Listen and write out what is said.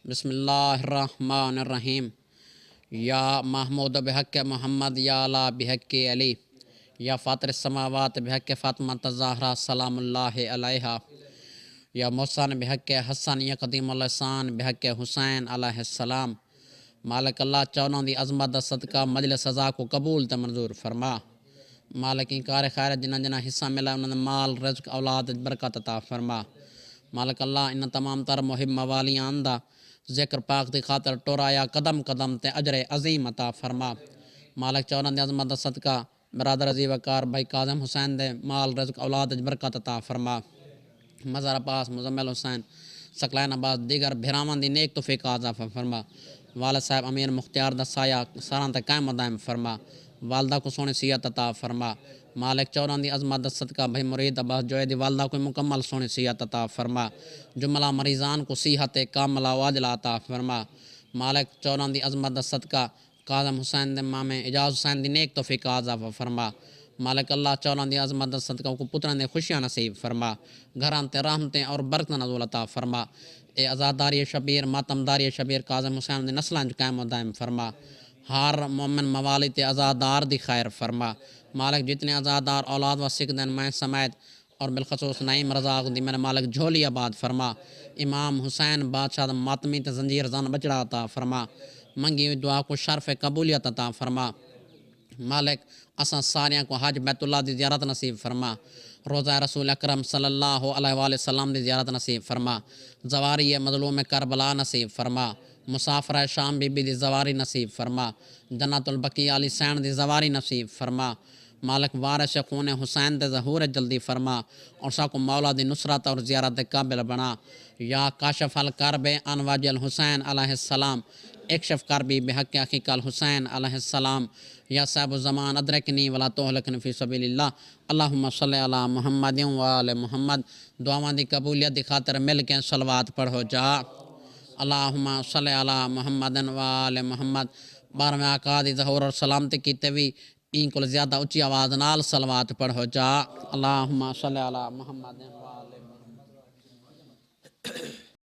بسم اللہ الرحمن الرحیم یا محمود بحق محمد یا اعلیٰ بحق علی یا فاطر السماوات بحق فاطمہ الزہرا سلام اللہ علیہا یا محسن بحق حسن یا قدیم الحسان بحق حسین علیہ السلام۔ مالک اللہ چونوں دی عظمت دا صدقہ مجلس سزا کو قبول تے منظور فرما۔ مالک انکار خیر جنہ جنہ حصہ ملا انہوں نے مال رزق اولاد برکت عطا فرما۔ مالک اللہ ان تمام تر مہم موالیاں اندہ ذکر پاک دی خاطر ٹورایا قدم قدم تے اجر عظیم عطا فرما۔ مالک چونوں دی عظمت دا صدقہ برادر عزیز وقار بھائی کاظم حسین دے مال رزق اولاد برکت عطا فرما۔ مزار عباس مزمل حسین سکلین عباس دیگر بھراواں دی نیک توفیق عطا فرما۔ والد صاحب امیر مختار دا سایہ سراں تے قائم و دائم فرما۔ والدہ کو سونے صحت عطا فرما۔ مالک چوران دی عظمت دا صدقہ بھائی مرید عباس جوئے دی والدہ کو مکمل سونے صحت عطا فرما۔ جملہ مریضان کو صحت کاملہ واجلہ عطا فرما۔ مالک چوران دی عظمت دا صدقہ کاظم حسین دے مامے اجاز حسین دی نیک توفیق عطا فرما۔ مالک اللہ چوران دی عظمت دا صدقہ کو پتران دے خوشیاں نصیب فرما۔ گھران تے رحمتیں اور برکتیں نزول عطا فرما۔ اے آزاداری شبیر ماتمداری شبیر کاظم حسین دے نسلان قائم و دائم فرما۔ ہر مومن موالی تے آزادار دی خیر فرما۔ مالک جتنے آزادار اولاد و سکدن میں سمیت اور بالخصوص نعیم رضا دی میرے مالک جھولی آباد فرما۔ امام حسین بادشاہ ماتمی تے زنجیر زن بچڑا عطا فرما۔ منگی ہوئی دعا کو شرف قبولیت عطا فرما۔ مالک اساں ساریاں کو حج بیت اللہ دی زیارت نصیب فرما۔ روزہ رسول اکرم صلی اللہ علیہ وآلہ وسلم دی زیارت نصیب فرما۔ زواری مظلوم کربلا نصیب فرما۔ مسافر شام بی بی دی زواری نصیب فرما۔ جنت البقیع علی سین دی زواری نصیب فرما۔ مالک وارث خون حسین دے ظہور جلدی فرما اور ساکو مولا دی نصرت اور زیارت قابل بنا۔ یا کاشف الکرب ان وجه الحسین علیہ السلام اکشف کربی بحق اخیک الحسین علیہ السلام۔ یا صاحب الزمان ادرکنی ولا تہلکنی فی سبیل اللہ۔ اللہم صلی علی محمد و آل محمد۔ دعاواں دی قبولیت دی خاطر مل کے صلوات پڑھو جا۔ اللہم صلی علی محمد و آل محمد۔ بارہویں آقا دی ظہور اور سلامتی کی توی این کو زیادہ اچھی آواز نال صلوات پڑھو جا۔ اللہم صلی علی محمد و آل محمد۔